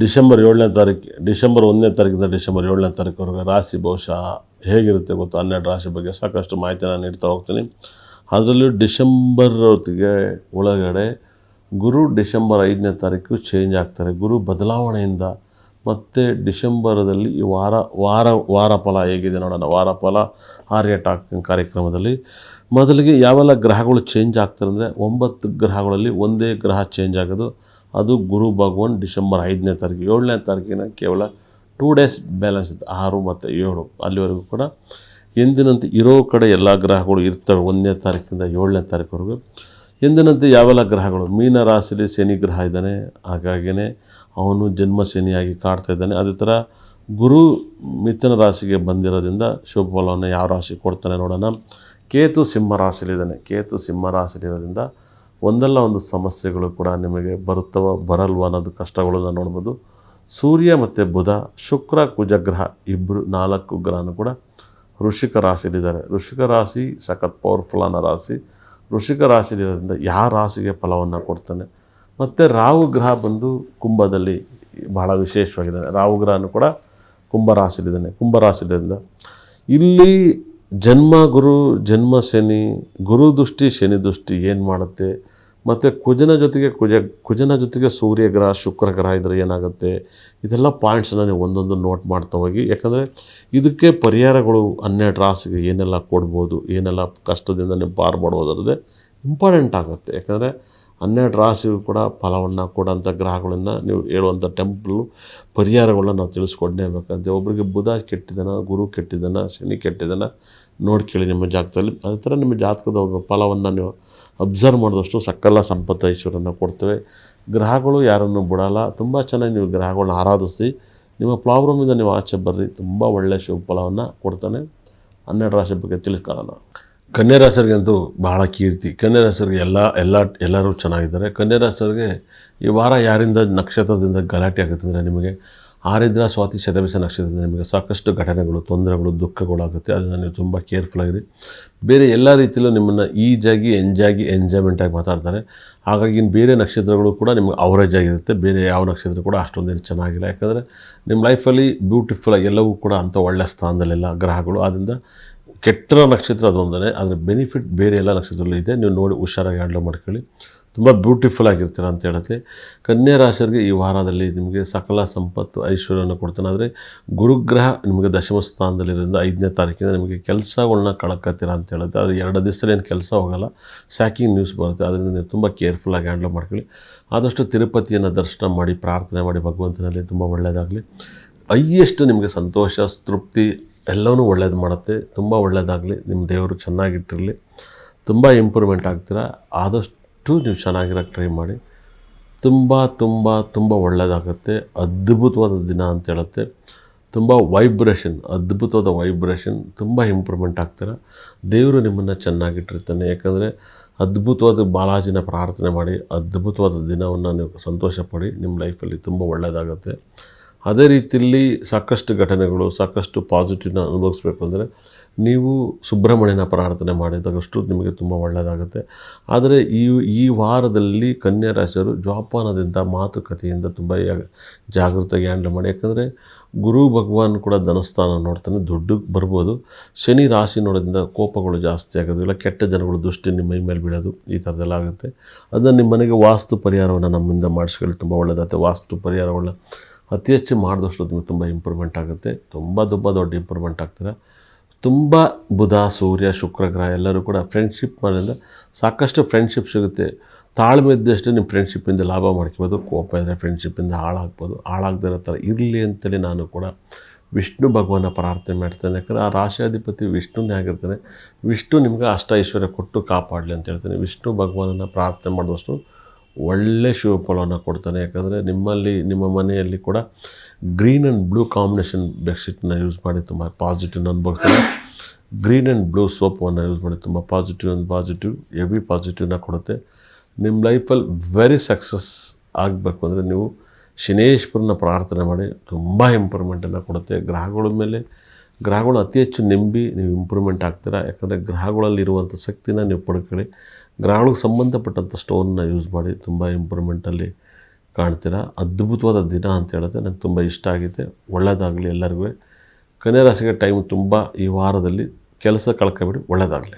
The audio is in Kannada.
ಡಿಸೆಂಬರ್ 1ನೇ ತಾರೀಕಿಂದ ಡಿಸೆಂಬರ್ 7ನೇ ತಾರೀಕುವರೆಗೆ ರಾಶಿ ಬಹುಶಃ ಹೇಗಿರುತ್ತೆ ಗೊತ್ತು. 12 ರಾಶಿ ಬಗ್ಗೆ ಸಾಕಷ್ಟು ಮಾಹಿತಿ ನಾನು ನೀಡ್ತಾ ಹೋಗ್ತೀನಿ. ಅದರಲ್ಲೂ ಡಿಸೆಂಬರ್ ಒಳಗಡೆ ಗುರು ಡಿಸೆಂಬರ್ 5ನೇ ತಾರೀಕು ಚೇಂಜ್ ಆಗ್ತಾರೆ. ಗುರು ಬದಲಾವಣೆಯಿಂದ ಮತ್ತು ಡಿಸೆಂಬರದಲ್ಲಿ ಈ ವಾರ ಫಲ ಹೇಗಿದೆ ನೋಡೋಣ. ವಾರ ಫಲ ಆರ್ಯ ಟಾಕ್ ಕಾರ್ಯಕ್ರಮದಲ್ಲಿ ಮೊದಲಿಗೆ ಯಾವೆಲ್ಲ ಗ್ರಹಗಳು ಚೇಂಜ್ ಆಗ್ತಾರೆ ಅಂದರೆ 9 ಗ್ರಹಗಳಲ್ಲಿ ಒಂದೇ ಗ್ರಹ ಚೇಂಜ್ ಆಗೋದು, ಅದು ಗುರು ಭಗವಾನ್ ಡಿಸೆಂಬರ್ 5ನೇ ತಾರೀಕು. 7ನೇ ತಾರೀಕಿನ ಕೇವಲ 2 ಡೇಸ್ ಬ್ಯಾಲೆನ್ಸ್ ಇತ್ತು, 6 ಮತ್ತು 7. ಅಲ್ಲಿವರೆಗೂ ಕೂಡ ಎಂದಿನಂತೆ ಇರೋ ಕಡೆ ಎಲ್ಲ ಗ್ರಹಗಳು ಇರ್ತವೆ 1ನೇ ತಾರೀಕಿಂದ 7ನೇ ತಾರೀಕುವರೆಗೂ. ಎಂದಿನಂತೆ ಯಾವೆಲ್ಲ ಗ್ರಹಗಳು, ಮೀನ ರಾಶಿಯಲ್ಲಿ ಶನಿ ಗ್ರಹ ಇದ್ದಾನೆ, ಹಾಗಾಗಿಯೇ ಅವನು ಜನ್ಮ ಶನಿಯಾಗಿ ಕಾಡ್ತಾ ಇದ್ದಾನೆ. ಅದೇ ಥರ ಗುರು ಮಿಥುನ ರಾಶಿಗೆ ಬಂದಿರೋದ್ರಿಂದ ಶುಭ ಫಲವನ್ನು ಯಾವ ರಾಶಿ ಕೊಡ್ತಾನೆ ನೋಡೋಣ. ಕೇತು ಸಿಂಹ ರಾಶಿಯಲ್ಲಿದ್ದಾನೆ. ಕೇತು ಸಿಂಹ ರಾಶಿಯಲ್ಲಿರೋದ್ರಿಂದ ಒಂದಲ್ಲ ಒಂದು ಸಮಸ್ಯೆಗಳು ಕೂಡ ನಿಮಗೆ ಬರಲ್ವ ಅನ್ನೋದು ಕಷ್ಟಗಳನ್ನು ನೋಡ್ಬೋದು. ಸೂರ್ಯ ಮತ್ತು ಬುಧ, ಶುಕ್ರ, ಕುಜ ಗ್ರಹ ಇಬ್ಬರು 4 ಗ್ರಹನೂ ಕೂಡ ವೃಶ್ಚಿಕ ರಾಶಿಯಲ್ಲಿದ್ದಾರೆ. ವೃಶ್ಚಿಕ ರಾಶಿ ಸಖತ್ ಪವರ್ಫುಲ್ ಅನ್ನೋ ರಾಶಿ. ವೃಶ್ಚಿಕ ರಾಶಿಯಲ್ಲಿರೋದ್ರಿಂದ ಯಾವ ರಾಶಿಗೆ ಫಲವನ್ನು ಕೊಡ್ತಾನೆ. ಮತ್ತು ರಾಹು ಗ್ರಹ ಬಂದು ಕುಂಭದಲ್ಲಿ ಬಹಳ ವಿಶೇಷವಾಗಿದ್ದಾನೆ. ರಾಹು ಗ್ರಹನೂ ಕೂಡ ಕುಂಭ ರಾಶಿಯಲ್ಲಿರೋದ್ರಿಂದ ಇಲ್ಲಿ ಜನ್ಮ ಗುರು, ಜನ್ಮ ಶನಿ, ಗುರು ದೃಷ್ಟಿ ಶನಿ ದೃಷ್ಟಿ ಏನು ಮಾಡುತ್ತೆ, ಮತ್ತು ಕುಜನ ಜೊತೆಗೆ ಸೂರ್ಯ ಗ್ರಹ, ಶುಕ್ರ ಗ್ರಹ ಇದ್ದರೆ ಏನಾಗುತ್ತೆ, ಇದೆಲ್ಲ ಪಾಯಿಂಟ್ಸನ್ನು ನೀವು ಒಂದೊಂದು ನೋಟ್ ಮಾಡ್ತಾ ಹೋಗಿ. ಯಾಕಂದರೆ ಇದಕ್ಕೆ ಪರಿಹಾರಗಳು 12 ರಾಶಿಗೆ ಏನೆಲ್ಲ ಕೊಡ್ಬೋದು, ಏನೆಲ್ಲ ಕಷ್ಟದಿಂದ ನೀವು ಪಾರು ಮಾಡ್ಬೋದಲ್ಲದೆ ಇಂಪಾರ್ಟೆಂಟ್ ಆಗುತ್ತೆ. ಯಾಕಂದರೆ 12 ರಾಶಿಗೂ ಕೂಡ ಫಲವನ್ನು ಕೊಡೋಂಥ ಗ್ರಹಗಳನ್ನು ನೀವು ಹೇಳುವಂಥ ಟೆಂಪಲ್ ಪರಿಹಾರಗಳನ್ನ ನಾವು ತಿಳಿಸ್ಕೊಡಲೇಬೇಕಂತೆ. ಒಬ್ಬರಿಗೆ ಬುಧ ಕೆಟ್ಟಿದ್ದಾನ, ಗುರು ಕೆಟ್ಟಿದ್ದಾನ, ಶನಿ ಕೆಟ್ಟಿದ್ದಾನ ನೋಡ್ಕೊಳ್ಳಿ ನಿಮ್ಮ ಜಾತಕದಲ್ಲಿ. ಅದೇ ಥರ ನಿಮ್ಮ ಜಾತಕದ ಫಲವನ್ನು ನೀವು ಅಬ್ಸರ್ವ್ ಮಾಡಿದಷ್ಟು ಸಕಲ ಸಂಪತ್ತು ಐಶ್ವರ್ಯನ ಕೊಡ್ತೇವೆ. ಗ್ರಹಗಳು ಯಾರನ್ನು ಬಿಡಲ್ಲ. ತುಂಬ ಚೆನ್ನಾಗಿ ನೀವು ಗ್ರಹಗಳನ್ನ ಆರಾಧಿಸಿ ನಿಮ್ಮ ಪ್ರಾಬ್ಲಮಿಂದ ನೀವು ಆಚೆ ಬರ್ರಿ. ತುಂಬ ಒಳ್ಳೆಯ ಶುಭ ಫಲವನ್ನು ಕೊಡ್ತಾನೆ. 12 ರಾಶಿ ಬಗ್ಗೆ ತಿಳಿಸ್ಕೊಳ್ಳೋಣ. ಕನ್ಯಾ ರಾಶಿಯವರಿಗಂತೂ ಬಹಳ ಕೀರ್ತಿ. ಕನ್ಯಾ ರಾಶಿಯವರಿಗೆ ಎಲ್ಲರೂ ಚೆನ್ನಾಗಿದ್ದಾರೆ. ಕನ್ಯಾ ರಾಶಿಯವರಿಗೆ ಈ ವಾರ ಯಾರಿಂದ ನಕ್ಷತ್ರದಿಂದ ಗಲಾಟೆ ಆಗುತ್ತೆ ಅಂದರೆ ನಿಮಗೆ ಆರಿದ್ರ, ಸ್ವಾತಿ, ಶತಭಿಷ ನಕ್ಷತ್ರದಿಂದ ನಿಮಗೆ ಸಾಕಷ್ಟು ಘಟನೆಗಳು, ತೊಂದರೆಗಳು, ದುಃಖಗಳಾಗುತ್ತೆ. ಅದನ್ನು ನೀವು ತುಂಬ ಕೇರ್ಫುಲ್ಲಾಗಿರಿ. ಬೇರೆ ಎಲ್ಲ ರೀತಿಯಲ್ಲೂ ನಿಮ್ಮನ್ನು ಎಂಜಾಯ್ಮೆಂಟಾಗಿ ಮಾತಾಡ್ತಾರೆ. ಹಾಗಾಗಿ ಬೇರೆ ನಕ್ಷತ್ರಗಳು ಕೂಡ ನಿಮಗೆ ಅವರೇಜ್ ಆಗಿರುತ್ತೆ. ಬೇರೆ ಯಾವ ನಕ್ಷತ್ರ ಕೂಡ ಅಷ್ಟೊಂದೇನು ಚೆನ್ನಾಗಿಲ್ಲ. ಯಾಕಂದರೆ ನಿಮ್ಮ ಲೈಫಲ್ಲಿ ಬ್ಯೂಟಿಫುಲ್ಲಾಗಿ ಎಲ್ಲವೂ ಕೂಡ ಅಂಥ ಒಳ್ಳೆಯ ಸ್ಥಾನದಲ್ಲೆಲ್ಲ ಗ್ರಹಗಳು. ಆದ್ದರಿಂದ ಕೆಟ್ಟ ನಕ್ಷತ್ರ ಅದೊಂದೇ, ಅದರ ಬೆನಿಫಿಟ್ ಬೇರೆ ಎಲ್ಲ ನಕ್ಷತ್ರಗಳು ಇದೆ. ನೀವು ನೋಡಿ ಹುಷಾರಾಗಿ ಹ್ಯಾಂಡಲ್ ಮಾಡ್ಕೊಳ್ಳಿ. ತುಂಬ ಬ್ಯೂಟಿಫುಲ್ ಆಗಿರ್ತೀರ ಅಂತ ಹೇಳುತ್ತೆ. ಕನ್ಯಾ ರಾಶಿಯವರಿಗೆ ಈ ವಾರದಲ್ಲಿ ನಿಮಗೆ ಸಕಲ ಸಂಪತ್ತು ಐಶ್ವರ್ಯವನ್ನು ಕೊಡ್ತಾನೆ. ಆದರೆ ಗುರುಗ್ರಹ ನಿಮಗೆ ದಶಮ ಸ್ಥಾನದಲ್ಲಿರೋದ್ರಿಂದ 5ನೇ ತಾರೀಕಿಂದ ನಿಮಗೆ ಕೆಲಸಗಳನ್ನ ಕಳ್ಕೊತೀರ ಅಂತ ಹೇಳುತ್ತೆ. ಆದರೆ 2 ದಿವಸದಲ್ಲಿ ಏನು ಕೆಲಸ ಹೋಗಲ್ಲ, ಶಾಕಿಂಗ್ ನ್ಯೂಸ್ ಬರುತ್ತೆ. ಅದರಿಂದ ನೀವು ತುಂಬ ಕೇರ್ಫುಲ್ಲಾಗಿ ಹ್ಯಾಂಡಲ್ ಮಾಡ್ಕೊಳ್ಳಿ. ಆದಷ್ಟು ತಿರುಪತಿಯನ್ನು ದರ್ಶನ ಮಾಡಿ, ಪ್ರಾರ್ಥನೆ ಮಾಡಿ ಭಗವಂತನಲ್ಲಿ. ತುಂಬ ಒಳ್ಳೆಯದಾಗಲಿ. ಹೈಯೆಸ್ಟ್ ನಿಮಗೆ ಸಂತೋಷ, ತೃಪ್ತಿ ಎಲ್ಲವೂ ಒಳ್ಳೇದು ಮಾಡುತ್ತೆ. ತುಂಬ ಒಳ್ಳೆಯದಾಗಲಿ. ನಿಮ್ಮ ದೇವರು ಚೆನ್ನಾಗಿಟ್ಟಿರಲಿ. ತುಂಬ ಇಂಪ್ರೂವ್ಮೆಂಟ್ ಆಗ್ತೀರಾ. ಆದಷ್ಟು ನೀವು ಚೆನ್ನಾಗಿರೋಕ್ಕೆ ಟ್ರೈ ಮಾಡಿ. ತುಂಬ ಒಳ್ಳೆಯದಾಗುತ್ತೆ. ಅದ್ಭುತವಾದ ದಿನ ಅಂತ ಹೇಳುತ್ತೆ. ತುಂಬ ಅದ್ಭುತವಾದ ವೈಬ್ರೇಷನ್, ತುಂಬ ಇಂಪ್ರೂವ್ಮೆಂಟ್ ಆಗ್ತೀರಾ. ದೇವರು ನಿಮ್ಮನ್ನು ಚೆನ್ನಾಗಿಟ್ಟಿರ್ತಾನೆ. ಯಾಕಂದರೆ ಅದ್ಭುತವಾದ ಬಾಲಾಜಿನ ಪ್ರಾರ್ಥನೆ ಮಾಡಿ ಅದ್ಭುತವಾದ ದಿನವನ್ನು ನೀವು ಸಂತೋಷ ಪಡಿ. ನಿಮ್ಮ ಲೈಫಲ್ಲಿ ತುಂಬ ಒಳ್ಳೆಯದಾಗುತ್ತೆ. ಅದೇ ರೀತಿಯಲ್ಲಿ ಸಾಕಷ್ಟು ಘಟನೆಗಳು, ಸಾಕಷ್ಟು ಪಾಸಿಟಿವ್ನ ಅನುಭವಿಸ್ಬೇಕು ಅಂದರೆ ನೀವು ಸುಬ್ರಹ್ಮಣ್ಯನ ಪ್ರಾರ್ಥನೆ ಮಾಡಿದಾಗಷ್ಟು ನಿಮಗೆ ತುಂಬ ಒಳ್ಳೆಯದಾಗುತ್ತೆ. ಆದರೆ ಈ ವಾರದಲ್ಲಿ ಕನ್ಯಾ ರಾಶಿಯವರು ಜೋಪಾನದಿಂದ, ಮಾತುಕತೆಯಿಂದ ತುಂಬ ಜಾಗೃತಿಯಾಗಿ ಹ್ಯಾಂಡಲ್ ಮಾಡಿ. ಯಾಕಂದರೆ ಗುರು ಭಗವಾನ್ ಕೂಡ ಧನಸ್ಥಾನ ನೋಡ್ತಾನೆ, ದುಡ್ಡು ಬರ್ಬೋದು. ಶನಿ ರಾಶಿ ನೋಡೋದ್ರಿಂದ ಕೋಪಗಳು ಜಾಸ್ತಿ ಆಗೋದು, ಇಲ್ಲ ಕೆಟ್ಟ ಜನಗಳು ದೃಷ್ಟಿ ನಿಮ್ಮ ಮೈ ಮೇಲೆ ಬೀಳೋದು, ಈ ಥರದ್ದೆಲ್ಲ ಆಗುತ್ತೆ. ಅದನ್ನು ನಿಮ್ಮ ಮನೆಗೆ ವಾಸ್ತು ಪರಿಹಾರವನ್ನು ನಮ್ಮಿಂದ ಮಾಡಿಸ್ಕೊಳ್ಳಿ. ತುಂಬ ಒಳ್ಳೆಯದಾಗುತ್ತೆ. ವಾಸ್ತು ಪರಿಹಾರಗಳನ್ನ ಅತಿ ಹೆಚ್ಚು ಮಾಡಿದಷ್ಟು ನಿಮಗೆ ತುಂಬ ಇಂಪ್ರೂವ್ಮೆಂಟ್ ಆಗುತ್ತೆ. ತುಂಬ ದೊಡ್ಡ ಇಂಪ್ರೂವ್ಮೆಂಟ್ ಆಗ್ತೀರ. ತುಂಬ ಬುಧ, ಸೂರ್ಯ, ಶುಕ್ರ ಗ್ರಹ ಎಲ್ಲರೂ ಕೂಡ ಫ್ರೆಂಡ್ಶಿಪ್ ಮಾಡೋದ್ರಿಂದ ಸಾಕಷ್ಟು ಫ್ರೆಂಡ್ಶಿಪ್ ಸಿಗುತ್ತೆ. ತಾಳ್ಮೆ ಇದ್ದಷ್ಟು ನಿಮ್ಮ ಫ್ರೆಂಡ್ಶಿಪ್ಪಿಂದ ಲಾಭ ಮಾಡ್ಕೋಬೋದು. ಕೋಪ ಇದ್ದರೆ ಫ್ರೆಂಡ್ಶಿಪ್ಪಿಂದ ಹಾಳಾಗ್ಬೋದು. ಹಾಳಾಗದೇ ಇರೋ ಥರ ಇರಲಿ ಅಂತೇಳಿ ನಾನು ಕೂಡ ವಿಷ್ಣು ಭಗವಾನ ಪ್ರಾರ್ಥನೆ ಮಾಡ್ತೇನೆ. ಯಾಕಂದರೆ ಆ ರಾಶಿಯಾಧಿಪತಿ ವಿಷ್ಣುನೇ ಆಗಿರ್ತಾನೆ. ವಿಷ್ಣು ನಿಮ್ಗೆ ಅಷ್ಟ ಐಶ್ವರ್ಯ ಕೊಟ್ಟು ಕಾಪಾಡಲಿ ಅಂತ ಹೇಳ್ತಾನೆ. ವಿಷ್ಣು ಭಗವಾನನ್ನು ಪ್ರಾರ್ಥನೆ ಮಾಡಿದಷ್ಟು ಒಳ್ಳೆ ಶುಭ ಫಲವನ್ನು ಕೊಡ್ತಾನೆ. ಯಾಕಂದರೆ ನಿಮ್ಮ ಮನೆಯಲ್ಲಿ ಕೂಡ ಗ್ರೀನ್ ಆ್ಯಂಡ್ ಬ್ಲೂ ಕಾಂಬಿನೇಷನ್ ಬೆಡ್ಶೀಟನ್ನ ಯೂಸ್ ಮಾಡಿ ತುಂಬ ಪಾಸಿಟಿವ್ನ ಅನುಭವಿಸ್ತಾರೆ. ಗ್ರೀನ್ ಆ್ಯಂಡ್ ಬ್ಲೂ ಸೋಪನ್ನು ಯೂಸ್ ಮಾಡಿ ತುಂಬ ಹೆವಿ ಪಾಸಿಟಿವ್ನ ಕೊಡುತ್ತೆ. ನಿಮ್ಮ ಲೈಫಲ್ಲಿ ವೆರಿ ಸಕ್ಸಸ್ ಆಗಬೇಕು ಅಂದರೆ ನೀವು ಶನೇಶ್ವರನ ಪ್ರಾರ್ಥನೆ ಮಾಡಿ. ತುಂಬ ಇಂಪ್ರೂವ್ಮೆಂಟನ್ನು ಕೊಡುತ್ತೆ. ಗ್ರಹಗಳು ಅತಿ ಹೆಚ್ಚು ನಂಬಿ ನೀವು ಇಂಪ್ರೂವ್ಮೆಂಟ್ ಆಗ್ತೀರಾ. ಯಾಕಂದರೆ ಗ್ರಹಗಳಲ್ಲಿರುವಂಥ ಶಕ್ತಿನ ನೀವು ಪಡ್ಕೊಳ್ಳಿ. ಗ್ರಹಗಳಿಗೆ ಸಂಬಂಧಪಟ್ಟಂಥ ಸ್ಟೋನ್ನ ಯೂಸ್ ಮಾಡಿ ತುಂಬ ಇಂಪ್ರೂವ್ಮೆಂಟಲ್ಲಿ ಕಾಣ್ತೀರಾ. ಅದ್ಭುತವಾದ ದಿನ ಅಂತ ಹೇಳುತ್ತೆ. ನನಗೆ ತುಂಬ ಇಷ್ಟ ಆಗಿದೆ. ಒಳ್ಳೆಯದಾಗಲಿ ಎಲ್ಲರಿಗೂ. ಕನ್ಯಾ ರಾಶಿಗೆ ಟೈಮ್ ತುಂಬ ಈ ವಾರದಲ್ಲಿ ಕೆಲಸ ಕಳ್ಕೊಬೇಡಿ, ಒಳ್ಳೆಯದಾಗಲಿ.